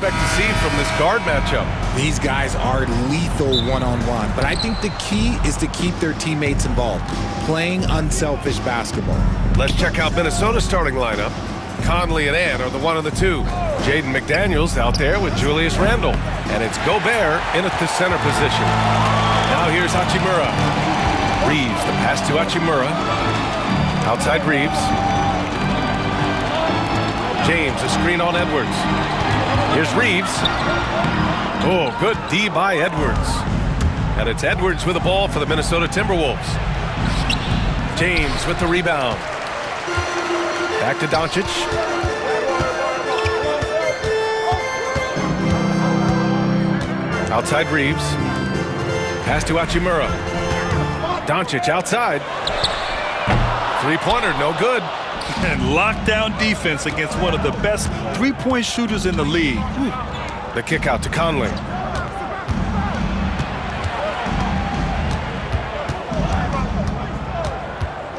Expect to see from this guard matchup. These guys are lethal one-on-one, but I think the key is to keep their teammates involved, playing unselfish basketball. Let's check out Minnesota's starting lineup. Conley and Ann are the 1 and the 2. Jaden McDaniels out there with Julius Randle. And it's Gobert in at the center position. Now here's Hachimura. Reeves, the pass to Hachimura. Outside Reeves. James, a screen on Edwards. Here's Reeves. Oh, good D by Edwards. And it's Edwards with the ball for the Minnesota Timberwolves. James with the rebound. Back to Doncic. Outside Reeves. Pass to Hachimura. Doncic outside. Three-pointer, no good. And lockdown defense against one of the best three-point shooters in the league. The kick out to Conley.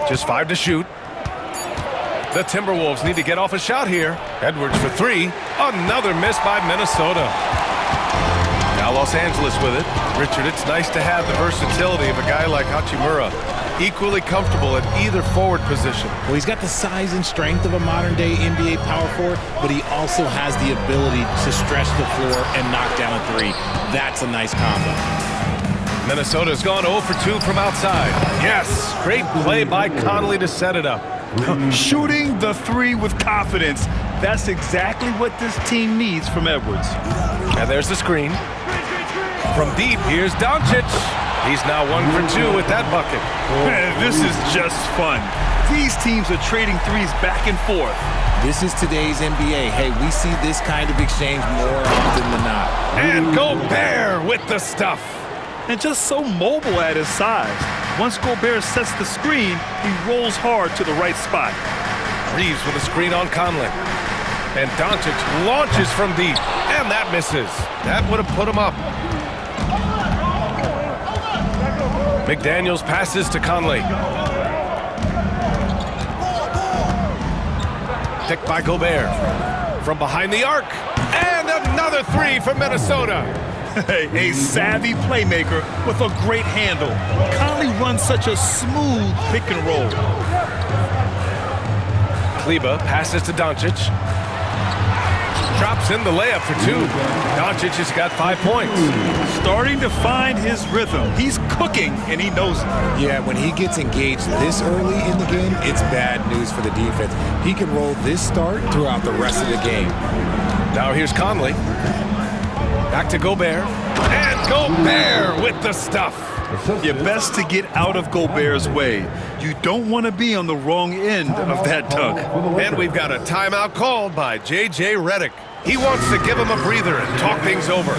Just 5 to shoot. The Timberwolves need to get off a shot here. Edwards for 3. Another miss by Minnesota. Now Los Angeles with it. Richard, it's nice to have the versatility of a guy like Hachimura. Equally comfortable at either forward position. Well, he's got the size and strength of a modern-day NBA power forward, but he also has the ability to stretch the floor and knock down a 3. That's a nice combo. Minnesota's gone 0 for 2 from outside. Yes, great play by Conley to set it up. Shooting the 3 with confidence. That's exactly what this team needs from Edwards. And there's the screen. From deep, here's Doncic. He's now 1 for 2 with that bucket. Man, this is just fun. These teams are trading threes back and forth. This is today's NBA. Hey, we see this kind of exchange more often than not. And Gobert with the stuff. And just so mobile at his size. Once Gobert sets the screen, he rolls hard to the right spot. Reeves with a screen on Conley. And Doncic launches from deep. And that misses. That would have put him up. McDaniels passes to Conley. Picked by Gobert. From behind the arc. And another 3 from Minnesota. A savvy playmaker with a great handle. Conley runs such a smooth pick and roll. Kleber passes to Doncic. Drops in the layup for 2. Doncic has got 5 points. Starting to find his rhythm. He's cooking, and he knows it. Yeah, when he gets engaged this early in the game, it's bad news for the defense. He can roll this start throughout the rest of the game. Now here's Conley. Back to Gobert. And Gobert with the stuff. You're best to get out of Gobert's way. You don't want to be on the wrong end of that dunk. And we've got a timeout called by J.J. Redick. He wants to give him a breather and talk things over.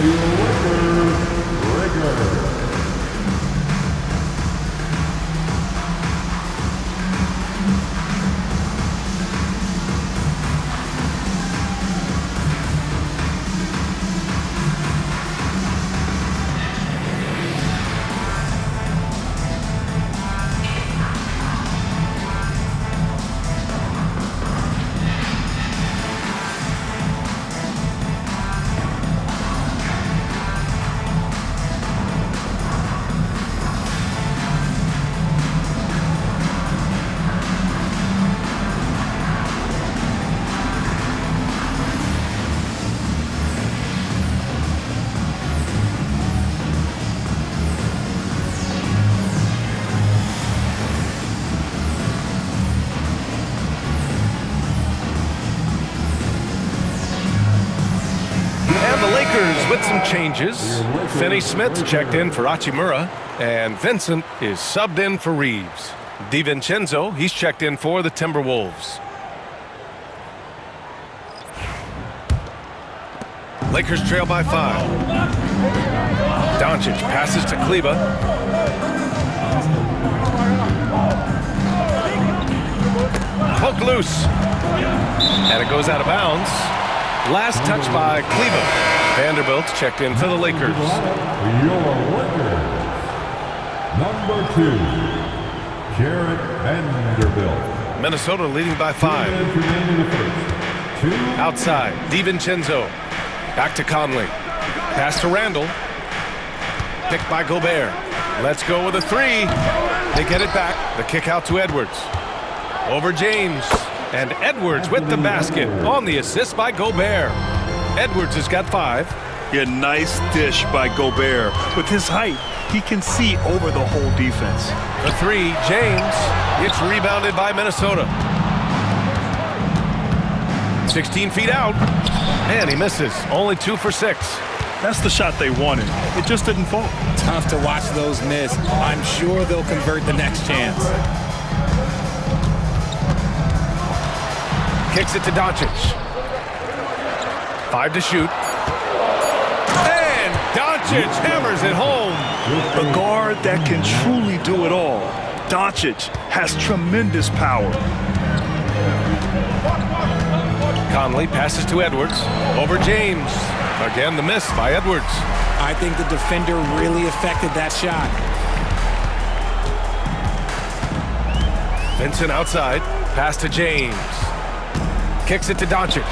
With some changes, Finney-Smith checked in for Hachimura, and Vincent is subbed in for Reeves. DiVincenzo, he's checked in for the Timberwolves. Lakers trail by 5. Doncic passes to Kleber. Poke loose. And it goes out of bounds. Last touch by Kleber. Vanderbilt checked in for the Lakers. Your Lakers, number 2, Jarrett Vanderbilt. Minnesota leading by 5. Outside, DiVincenzo. Back to Conley. Pass to Randall. Picked by Gobert. Let's go with a three. They get it back. The kick out to Edwards. Over James. And Edwards with the basket on the assist by Gobert. Edwards has got 5. Yeah, nice dish by Gobert. With his height, he can see over the whole defense. The three, James. It's rebounded by Minnesota. 16 feet out. And he misses. Only 2 for 6. That's the shot they wanted. It just didn't fall. Tough to watch those miss. I'm sure they'll convert the next chance. Kicks it to Doncic. 5 to shoot. And Doncic hammers it home. A guard that can truly do it all. Doncic has tremendous power. Conley passes to Edwards. Over James. Again, the miss by Edwards. I think the defender really affected that shot. Vincent outside. Pass to James. Kicks it to Doncic.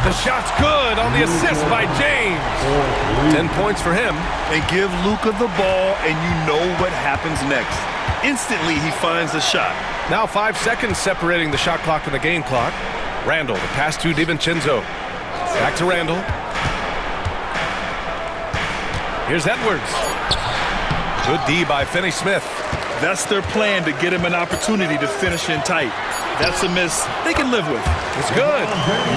The shot's good on the assist by James. 10 points for him. And give Luka the ball, and you know what happens next. Instantly, he finds the shot. Now 5 seconds separating the shot clock and the game clock. Randall, the pass to DiVincenzo. Back to Randall. Here's Edwards. Good D by Finney-Smith. That's their plan, to get him an opportunity to finish in tight. That's a miss they can live with. It's good.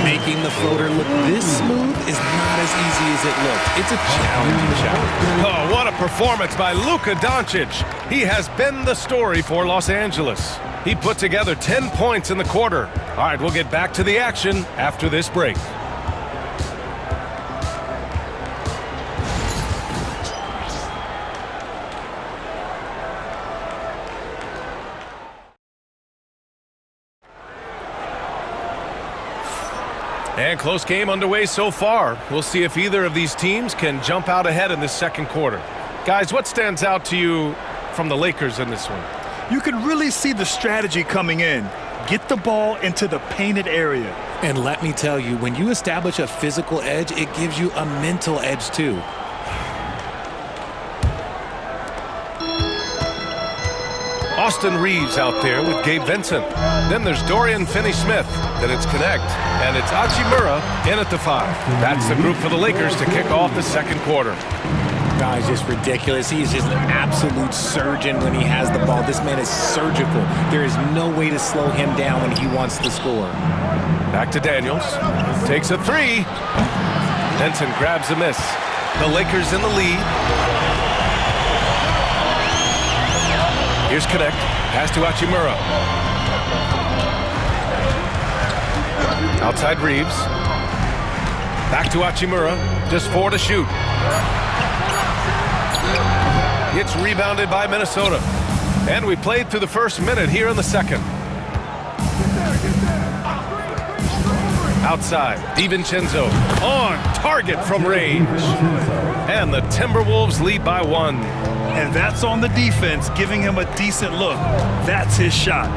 Making the floater look this smooth is not as easy as it looked. It's a challenging shot. Oh, what a performance by Luka Doncic. He has been the story for Los Angeles. He put together 10 points in the quarter. All right, we'll get back to the action after this break. And close game underway so far. We'll see if either of these teams can jump out ahead in this second quarter. Guys, what stands out to you from the Lakers in this one? You can really see the strategy coming in. Get the ball into the painted area. And let me tell you, when you establish a physical edge, it gives you a mental edge too. Austin Reeves out there with Gabe Vincent. Then there's Dorian Finney-Smith. Then it's Connect. And it's Hachimura in at the 5. That's the group for the Lakers to kick off the second quarter. Guy's just ridiculous. He's just an absolute surgeon when he has the ball. This man is surgical. There is no way to slow him down when he wants to score. Back to Daniels. Takes a 3. Vincent grabs a miss. The Lakers in the lead. Here's Connect. Pass to Hachimura. Outside Reeves. Back to Hachimura. Just 4 to shoot. It's rebounded by Minnesota. And we played through the first minute here in the second. Outside, DiVincenzo on target from range. And the Timberwolves lead by 1. And that's on the defense, giving him a decent look. That's his shot.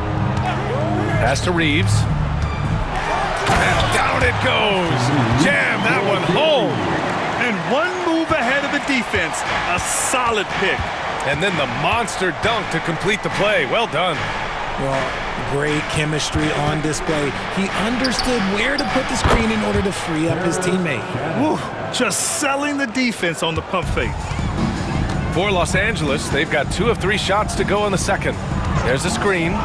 Pass to Reeves. And down it goes. Jam that one home. And one move ahead of the defense. A solid pick. And then the monster dunk to complete the play. Well done. Well, great chemistry on display. He understood where to put the screen in order to free up his teammate. Woo, just selling the defense on the pump fake. For Los Angeles, they've got 2 of 3 shots to go in the second. There's a screen.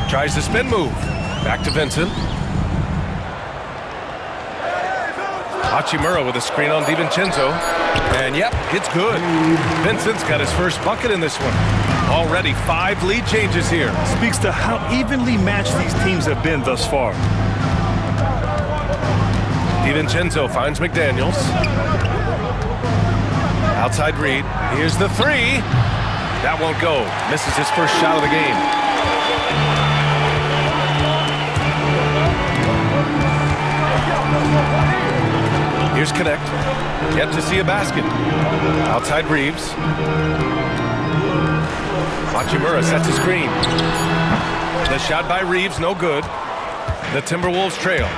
Tries the spin move. Back to Vincent. Hachimura with a screen on DiVincenzo. And yep, it's good. Vincent's got his first bucket in this one. Already 5 lead changes here. Speaks to how evenly matched these teams have been thus far. DiVincenzo finds McDaniels. Outside Reed. Here's the 3. That won't go. Misses his first shot of the game. Here's Connect. Yet to see a basket. Outside Reeves. Hachimura sets a screen. The shot by Reeves, no good. The Timberwolves trail.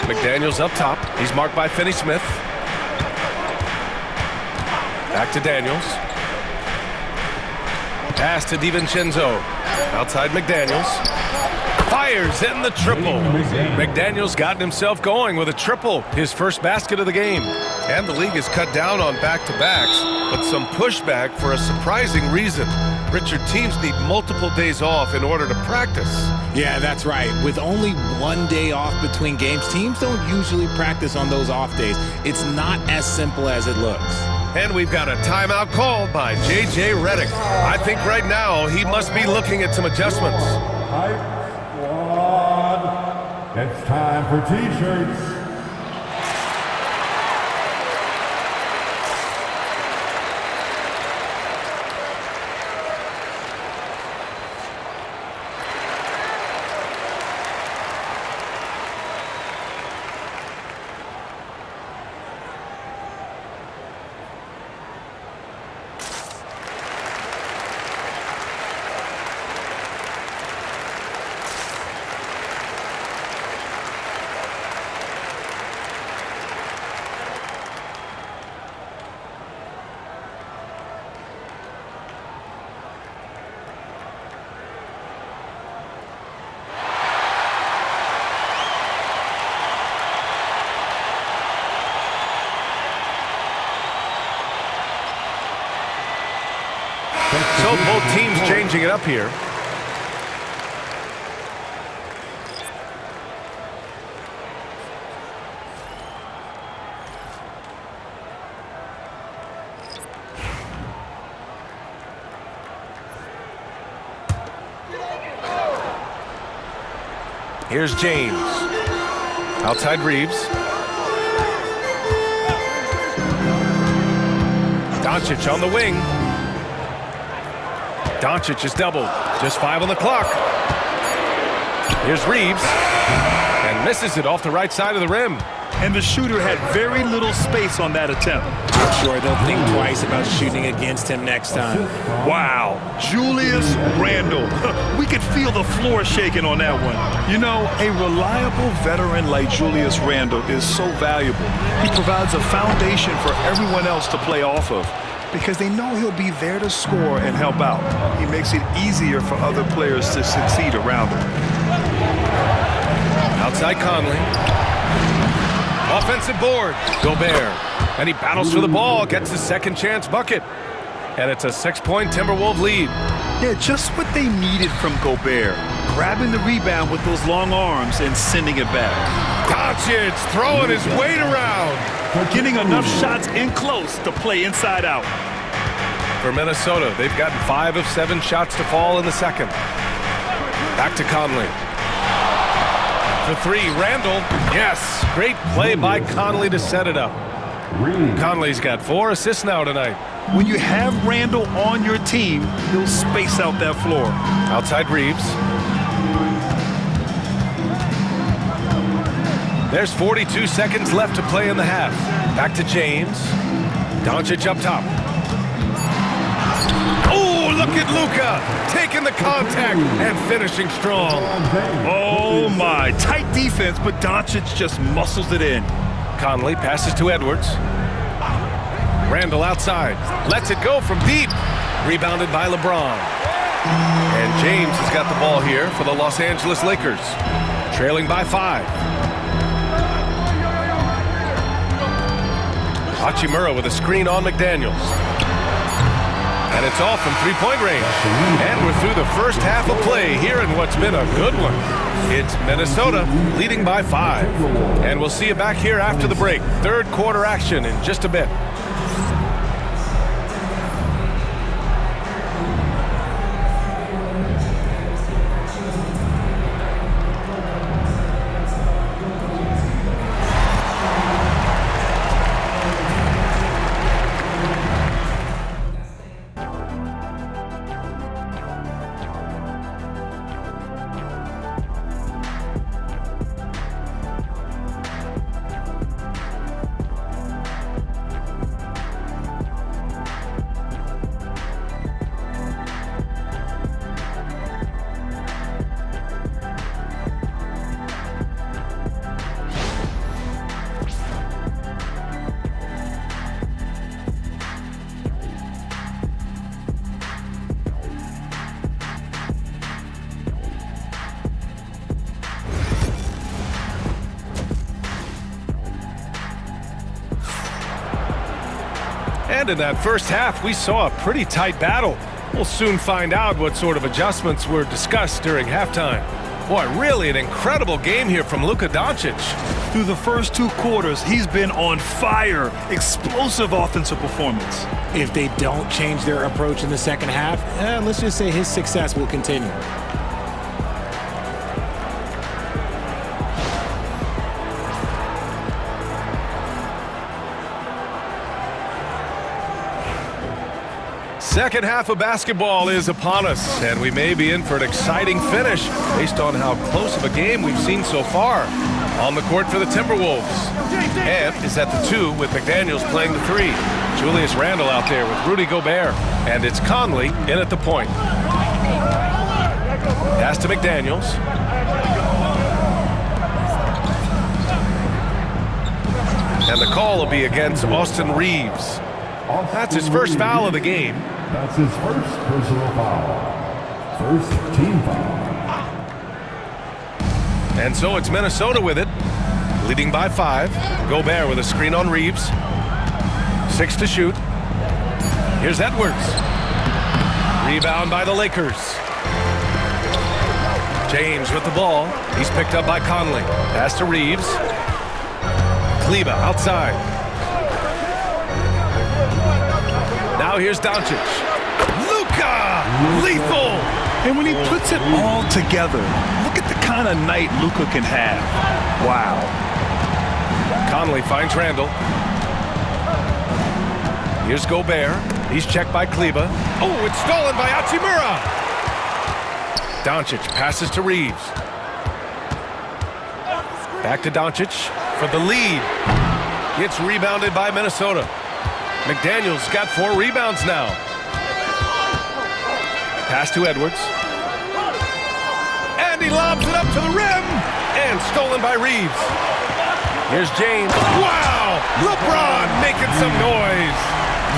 McDaniels up top. He's marked by Finney-Smith. Back to Daniels. Pass to DiVincenzo. Outside McDaniels. Fires in the triple. McDaniels gotten himself going with a triple. His first basket of the game. And the league has cut down on back-to-backs, but some pushback for a surprising reason. Richard, teams need multiple days off in order to practice. Yeah, that's right. With only 1 day off between games, teams don't usually practice on those off days. It's not as simple as it looks. And we've got a timeout called by J.J. Redick. I think right now he must be looking at some adjustments. Hype squad, it's time for T-shirts. So both teams changing it up here. Here's James. Outside Reeves. Doncic on the wing. Doncic is doubled. Just 5 on the clock. Here's Reeves. And misses it off the right side of the rim. And the shooter had very little space on that attempt. I'm sure they'll think twice about shooting against him next time. Wow. Julius Randle. We could feel the floor shaking on that one. You know, a reliable veteran like Julius Randle is so valuable. He provides a foundation for everyone else to play off of, because they know he'll be there to score and help out. He makes it easier for other players to succeed around him. Outside Conley. Offensive board. Gobert. And he battles for the ball, gets his second chance bucket. And it's a 6-point Timberwolves lead. Yeah, just what they needed from Gobert. Grabbing the rebound with those long arms and sending it back. Doncic throwing his weight around. Getting enough shots in close to play inside out. For Minnesota, they've gotten 5 of 7 shots to fall in the second. Back to Conley. For 3, Randle. Yes, great play by Conley to set it up. Conley's got 4 assists now tonight. When you have Randle on your team, he'll space out that floor. Outside Reeves. There's 42 seconds left to play in the half. Back to James. Doncic up top. Oh, look at Luka taking the contact and finishing strong. Oh my, tight defense, but Doncic just muscles it in. Conley passes to Edwards. Randle outside. Lets it go from deep. Rebounded by LeBron. And James has got the ball here for the Los Angeles Lakers. Trailing by 5. Hachimura with a screen on McDaniels. And it's off from 3-point range. And we're through the first half of play here in what's been a good one. It's Minnesota leading by 5. And we'll see you back here after the break. Third quarter action in just a bit. And in that first half, we saw a pretty tight battle. We'll soon find out what sort of adjustments were discussed during halftime. Boy, really an incredible game here from Luka Doncic. Through the first 2 quarters, he's been on fire. Explosive offensive performance. If they don't change their approach in the second half, let's just say his success will continue. Second half of basketball is upon us, and we may be in for an exciting finish based on how close of a game we've seen so far. On the court for the Timberwolves. Ant is at the 2 with McDaniels playing the 3. Julius Randle out there with Rudy Gobert. And it's Conley in at the point. Pass to McDaniels. And the call will be against Austin Reeves. That's his first foul of the game. That's his first personal foul. First team foul. And so it's Minnesota with it, leading by 5. Gobert with a screen on Reeves. 6 to shoot. Here's Edwards. Rebound by the Lakers. James with the ball. He's picked up by Conley. Pass to Reeves. Kleber outside. Now here's Doncic. Luka! Lethal! And when he puts it all together, look at the kind of night Luka can have. Wow. Conley finds Randle. Here's Gobert. He's checked by Kleber. Oh, it's stolen by Hachimura. Doncic passes to Reeves. Back to Doncic for the lead. It's rebounded by Minnesota. McDaniels got 4 rebounds now. Pass to Edwards. And he lobs it up to the rim. And stolen by Reeves. Here's James. Wow! LeBron making some noise.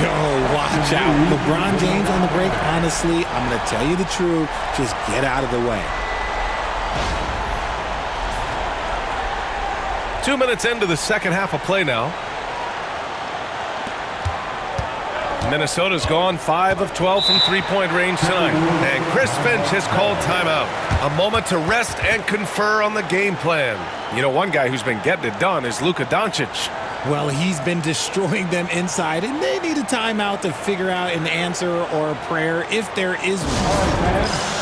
Yo, watch out. LeBron James on the break, honestly, I'm going to tell you the truth. Just get out of the way. 2 minutes into the second half of play now. Minnesota's gone 5 of 12 from three-point range tonight. And Chris Finch has called timeout. A moment to rest and confer on the game plan. You know, one guy who's been getting it done is Luka Doncic. Well, he's been destroying them inside, and they need a timeout to figure out an answer or a prayer if there is one.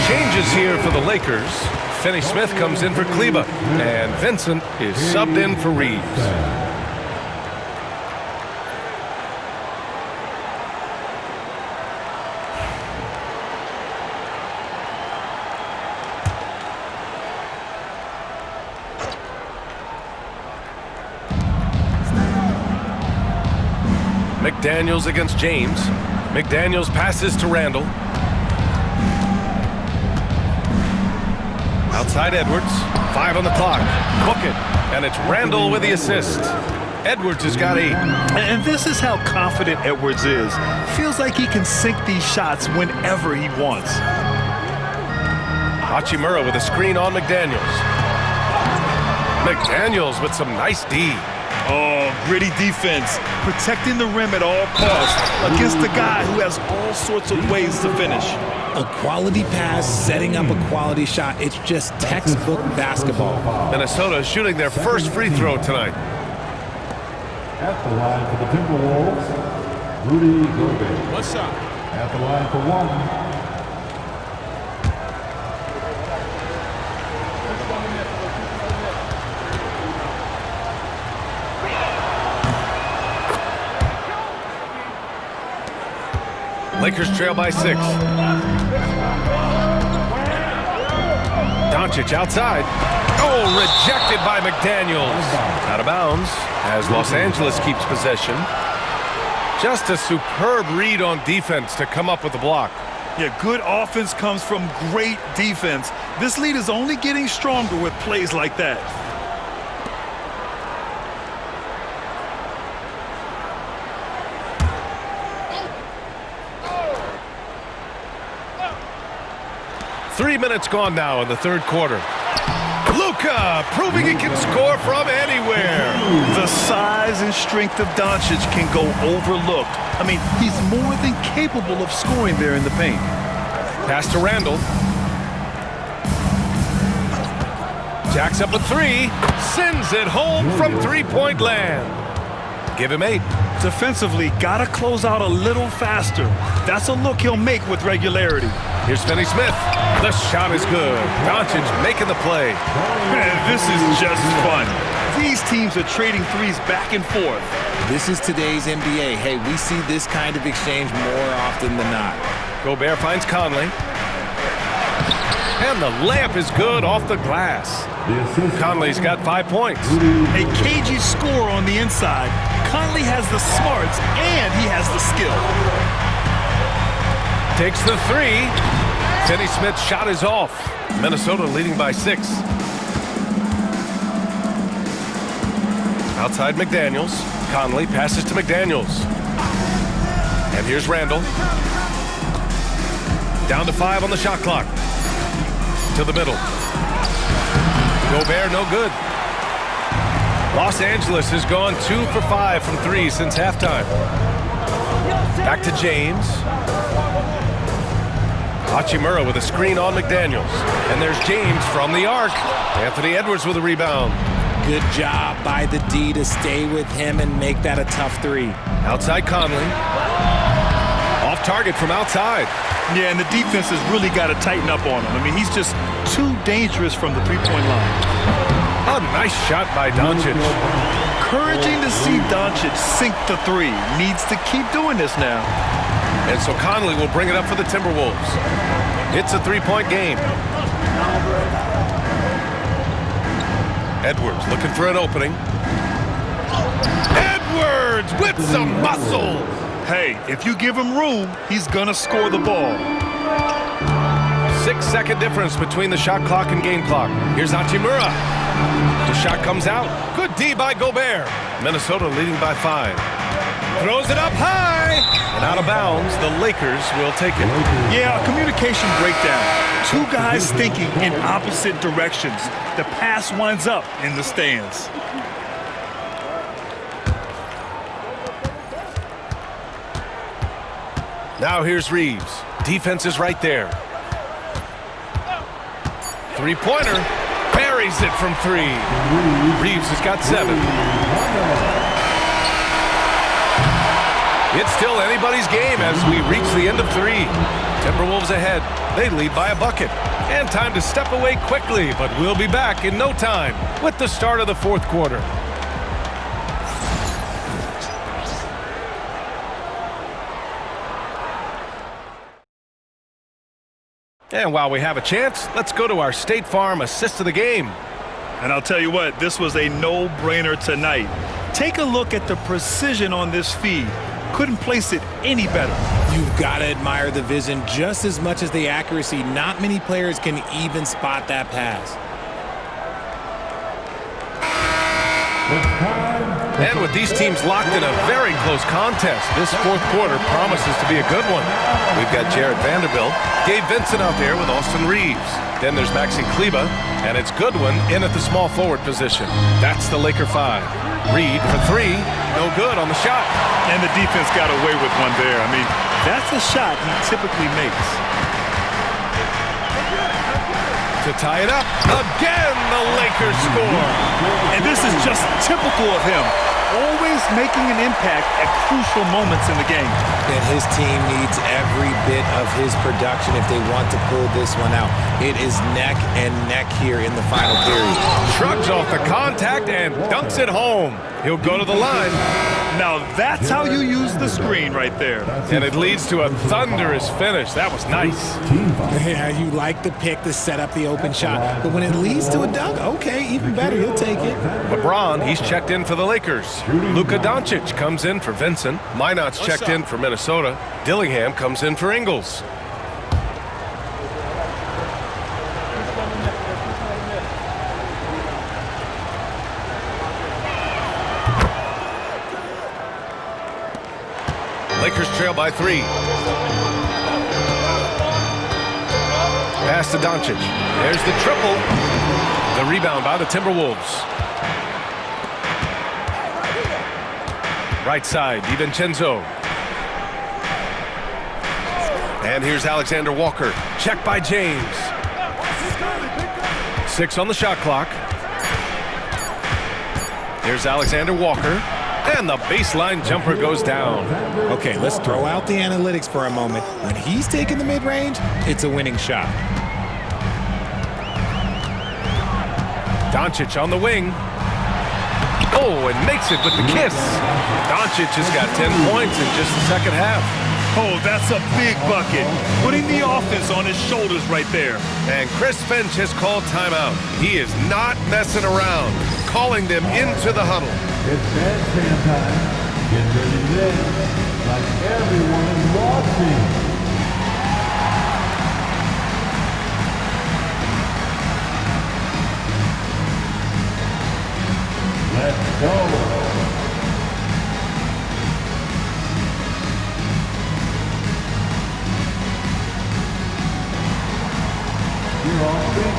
Changes here for the Lakers. Finney-Smith comes in for Kleber, and Vincent is subbed in for Reeves. McDaniels against James. McDaniels passes to Randle. Outside Edwards. 5 on the clock. Book it. And it's Randle with the assist. Edwards has got 8. And this is how confident Edwards is. Feels like he can sink these shots whenever he wants. Hachimura with a screen on McDaniels. McDaniels with some nice D. Oh, gritty defense. Protecting the rim at all costs against a guy who has all sorts of ways to finish. A quality pass, setting up a quality shot. It's just textbook basketball. Minnesota shooting their first free throw tonight. At the line for the Timberwolves, Rudy Gobert. What's up? At the line for one. Lakers trail by 6. Doncic outside. Oh, rejected by McDaniels. Out of bounds as Los Angeles keeps possession. Just a superb read on defense to come up with the block. Yeah, good offense comes from great defense. This lead is only getting stronger with plays like that. Three minutes gone now in the third quarter. Luka proving he can score from anywhere. The size and strength of Doncic can go overlooked. I mean, he's more than capable of scoring there in the paint. Pass to Randall. Jacks up a three. Sends it home from three-point land. Give him 8. Defensively, gotta close out a little faster. That's a look he'll make with regularity. Here's Finney-Smith. The shot is good. Doncic making the play. Man, this is just fun. These teams are trading threes back and forth. This is today's NBA. Hey, we see this kind of exchange more often than not. Gobert finds Conley. And the layup is good off the glass. Conley's got 5 points. A cagey score on the inside. Conley has the smarts and he has the skill. Takes the 3. Finney-Smith's shot is off. Minnesota leading by 6. Outside McDaniels. Conley passes to McDaniels. And here's Randall. Down to 5 on the shot clock. To the middle. Gobert no good. Los Angeles has gone 2 for 5 from 3 since halftime. Back to James. Hachimura with a screen on McDaniels. And there's James from the arc. Anthony Edwards with a rebound. Good job by the D to stay with him and make that a tough 3. Outside Conley. Off target from outside. Yeah, and the defense has really got to tighten up on him. I mean, he's just too dangerous from the three-point line. A nice shot by Doncic. Encouraging to see Doncic sink the 3. Needs to keep doing this now. And so Conley will bring it up for the Timberwolves. It's a 3-point game. Edwards looking for an opening. Edwards with some muscle. Hey, if you give him room, he's gonna score the ball. 6-second difference between the shot clock and game clock. Here's Hachimura. The shot comes out. Good D by Gobert. Minnesota leading by 5. Throws it up high. And out of bounds, the Lakers will take it. Yeah, a communication breakdown. 2 guys thinking in opposite directions. The pass winds up in the stands. Now here's Reeves. Defense is right there. Three-pointer. Buries it from 3. Reeves has got 7. It's still anybody's game as we reach the end of 3. Timberwolves ahead. They lead by a bucket. And time to step away quickly, but we'll be back in no time with the start of the fourth quarter. And while we have a chance, let's go to our State Farm assist of the game. And I'll tell you what, this was a no-brainer tonight. Take a look at the precision on this feed. Couldn't place it any better. You've got to admire the vision just as much as the accuracy. Not many players can even spot that pass. And with these teams locked in a very close contest, this fourth quarter promises to be a good one. We've got Jarrett Vanderbilt, Gabe Vincent out there with Austin Reeves. Then there's Maxi Kleber, and it's Goodwin in at the small forward position. That's the Laker 5. Reed for 3, no good on the shot. And the defense got away with one there. I mean, that's a shot he typically makes. To tie it up, again the Lakers score. And this is just typical of him. always making an impact at crucial moments in the game. And his team needs every bit of his production if they want to pull this one out. It is neck and neck here in the final period. Shrugs off the contact and dunks it home. He'll go to the line. Now that's how you use the screen right there. And it leads to a thunderous finish. That was nice. Yeah, you like the pick to set up the open shot. But when it leads to a dunk, okay, even better. You'll take it. LeBron, he's checked in for the Lakers. Luka Doncic comes in for Vincent. Minot's checked in for Minnesota. Dillingham comes in for Ingles. Lakers trail by 3. Pass to Doncic. There's the triple. The rebound by the Timberwolves. Right side, DiVincenzo. And here's Alexander Walker. Check by James. 6 on the shot clock. Here's Alexander Walker. And the baseline jumper goes down. Okay, let's throw out the analytics for a moment. When he's taking the mid-range, it's a winning shot. Doncic on the wing. Oh, and makes it with the kiss. Doncic has got 10 points in just the second half. Oh, that's a big bucket. Putting the offense on his shoulders right there. And Chris Finch has called timeout. He is not messing around, calling them into the huddle. It's bandstand time. Get ready to dance like everyone is watching. Let's go. You're on beat.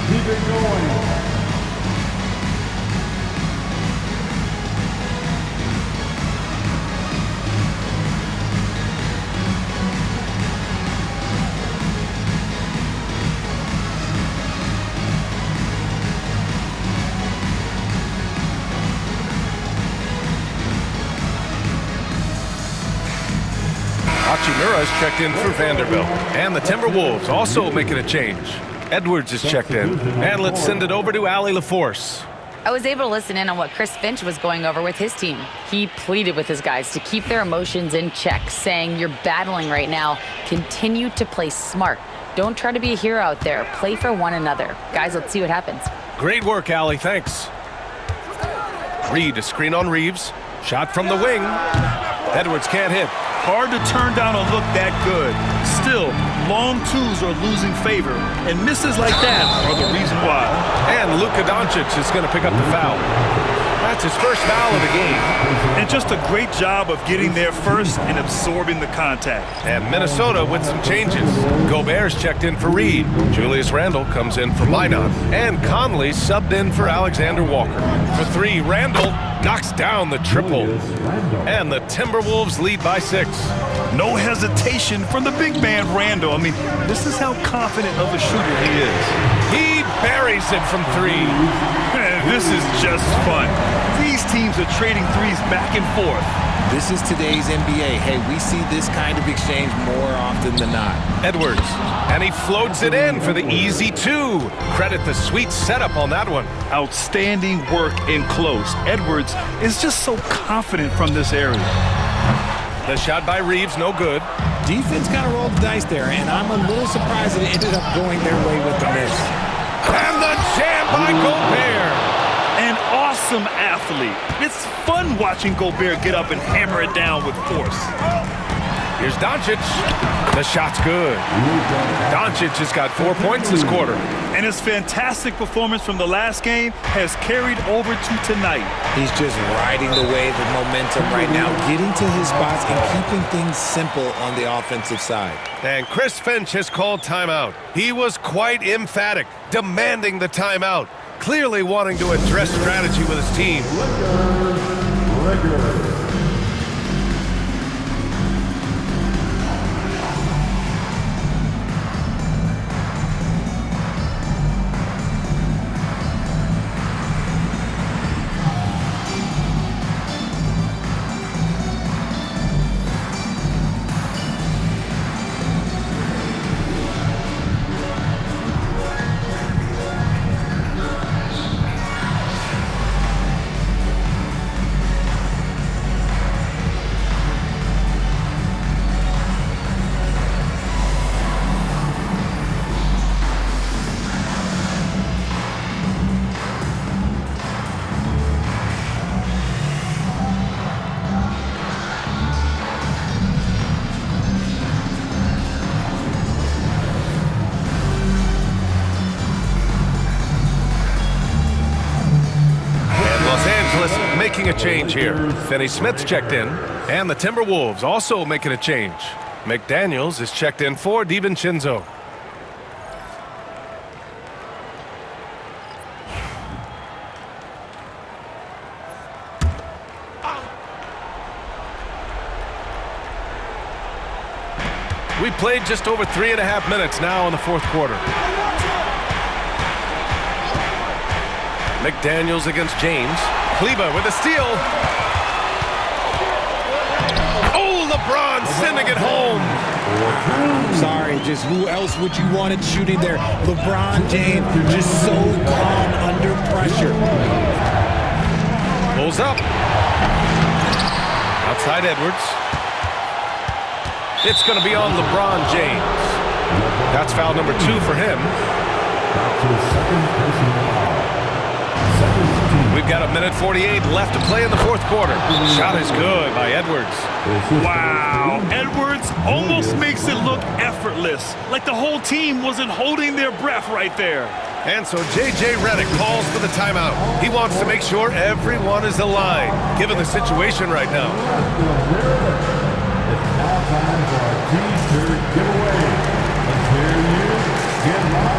Keep it going. Hachimura's checked in for Vanderbilt. And the Timberwolves also making a change. Edwards is checked in. And let's send it over to Allie LaForce. I was able to listen in on what Chris Finch was going over with his team. He pleaded with his guys to keep their emotions in check, saying, "You're battling right now. Continue to play smart. Don't try to be a hero out there. Play for one another." Guys, let's see what happens. Great work, Allie. Thanks. Reed, a screen on Reeves. Shot from the wing. Edwards can't hit. Hard to turn down a look that good. Still, long twos are losing favor, and misses like that are the reason why. And Luka Doncic is going to pick up the foul. That's his first foul of the game. And just a great job of getting there first and absorbing the contact. And Minnesota with some changes. Gobert's checked in for Reed. Julius Randle comes in for Minot. And Conley subbed in for Alexander Walker. For 3, Randle knocks down the triple. And the Timberwolves lead by 6. No hesitation from the big man Randle. I mean, this is how confident of a shooter he is. He buries it from 3. This is just fun. These teams are trading threes back and forth. This is today's NBA. Hey, we see this kind of exchange more often than not. Edwards, and he floats it in for the easy 2. Credit the sweet setup on that one. Outstanding work in close. Edwards is just so confident from this area. The shot by Reeves, no good. Defense kind of rolled the dice there, and I'm a little surprised that it ended up going their way with the miss. And the jam by Gobert. An awesome athlete. It's fun watching Gobert get up and hammer it down with force. Here's Doncic. The shot's good. Doncic has got 4 points this quarter. And his fantastic performance from the last game has carried over to tonight. He's just riding the wave of momentum right now, getting to his spots and keeping things simple on the offensive side. And Chris Finch has called timeout. He was quite emphatic, demanding the timeout, clearly wanting to address strategy with his team. change here. Finney Smith's checked in, and the Timberwolves also making a change. McDaniels is checked in for DiVincenzo. We played just over 3.5 minutes now in the fourth quarter. McDaniels against James. Kleber with a steal. Oh, LeBron sending it home. Sorry, just who else would you want it shooting there? LeBron James, just so calm under pressure. Pulls up. Outside Edwards. It's going to be on LeBron James. That's foul number 2 for him. We've got 1:48 left to play in the fourth quarter. Shot is good by Edwards. Wow, Edwards almost makes it look effortless, like the whole team wasn't holding their breath right there. And so J.J. Redick calls for the timeout. He wants to make sure everyone is aligned, given the situation right now. It's now time for our T-shirt giveaway. Let's hear you get loud.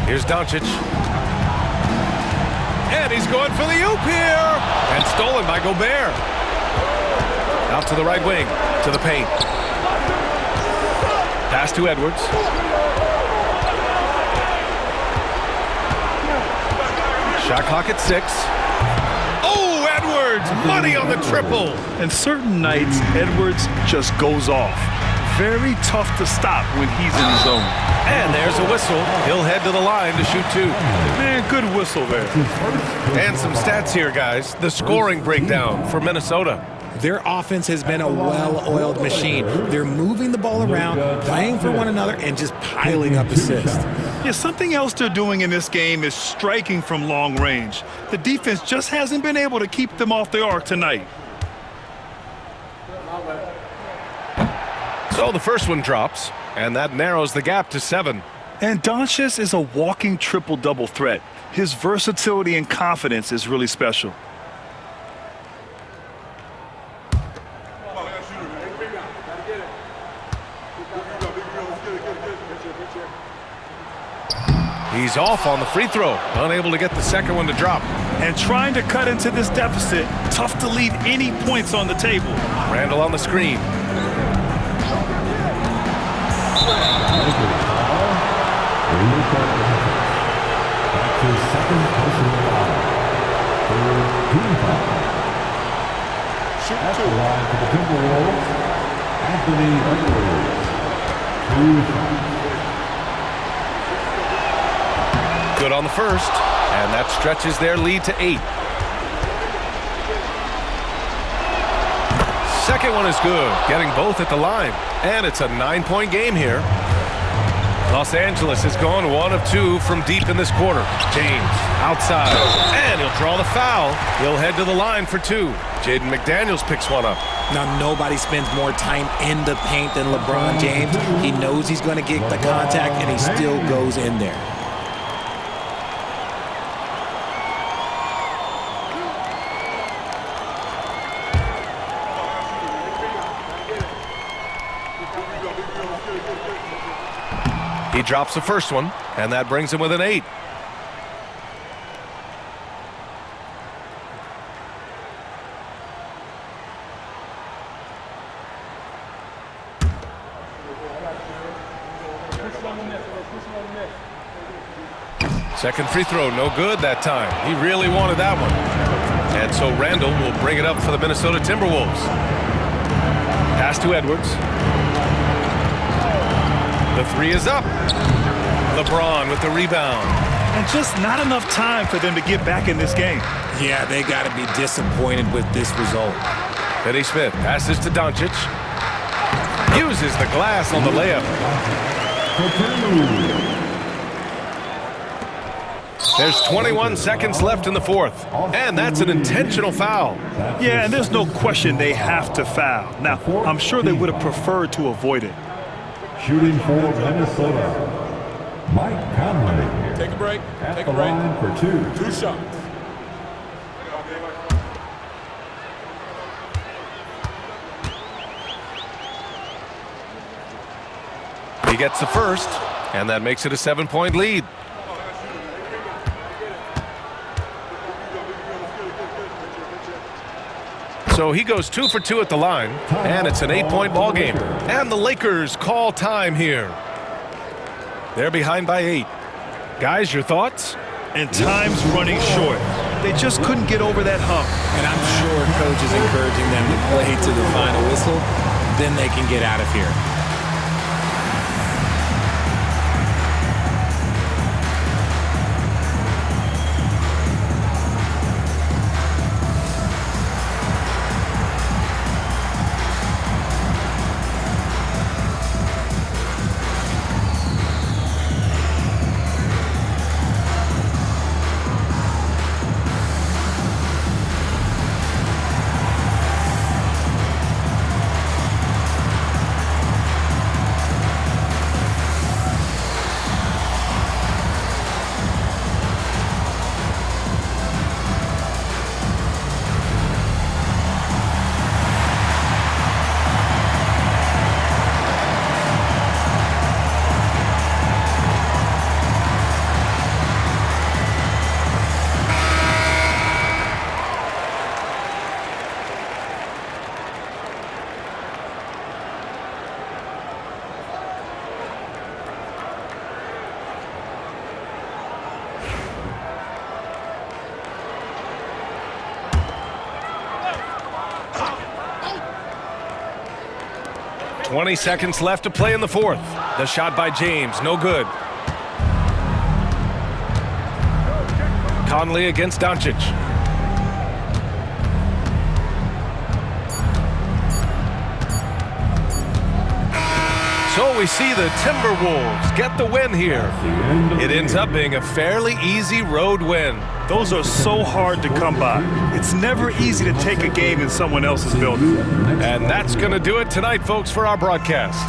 Here's Doncic. And he's going for the oop here. And stolen by Gobert. Out to the right wing, to the paint. Pass to Edwards. Shot clock at 6. Oh, Edwards! Money on the triple. And certain nights, Edwards just goes off. Very tough to stop when he's in his zone. And there's a whistle. He'll head to the line to shoot 2. Man, good whistle there. And some stats here, guys. The scoring breakdown for Minnesota. Their offense has been a well-oiled machine. They're moving the ball around, playing for one another, and just piling up assists. Yeah, something else they're doing in this game is striking from long range. The defense just hasn't been able to keep them off the arc tonight. So the first one drops, and that narrows the gap to 7. And Doncic is a walking triple-double threat. His versatility and confidence is really special. He's off on the free throw, unable to get the second one to drop. And trying to cut into this deficit, tough to leave any points on the table. Randall on the screen. That's his second personal foul. Third team foul. At the line for the Timberwolves, Anthony Edwards. 2 shots. Good on the first, and that stretches their lead to 8. Second one is good, getting both at the line. And it's a 9-point game here. Los Angeles has gone 1 of 2 from deep in this quarter. James outside, and he'll draw the foul. He'll head to the line for 2. Jaden McDaniels picks one up. Now, nobody spends more time in the paint than LeBron James. He knows he's going to get the contact, and he still goes in there. He He drops the first one, and that brings him within 8. Second free throw, no good that time. He really wanted that one. And so Randall will bring it up for the Minnesota Timberwolves. Pass to Edwards. The three is up. LeBron with the rebound. And just not enough time for them to get back in this game. Yeah, they got to be disappointed with this result. Finney Smith passes to Doncic. Uses the glass on the layup. There's 21 seconds left in the fourth, and that's an intentional foul. Yeah, and there's no question they have to foul. Now, I'm sure they would have preferred to avoid it. Shooting for Minnesota, Mike Conley. Take a break. At Take the a break. line for 2. 2 shots. He gets the first, and that makes it a 7-point lead. So he goes 2 for 2 at the line, and it's an 8-point ball game. And the Lakers call time here. They're behind by 8. Guys, your thoughts? And time's running short. They just couldn't get over that hump. And I'm sure coach is encouraging them to play to the final whistle. Then they can get out of here. .20 seconds left to play in the fourth. The shot by James, no good. Conley against Doncic. So we see the Timberwolves get the win here. It ends up being a fairly easy road win. Those are so hard to come by. It's never easy to take a game in someone else's building. And that's going to do it tonight, folks, for our broadcast.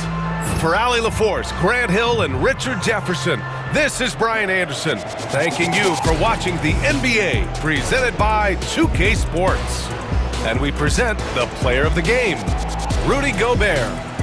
For Allie LaForce, Grant Hill, and Richard Jefferson, this is Brian Anderson, thanking you for watching the NBA presented by 2K Sports. And we present the player of the game, Rudy Gobert.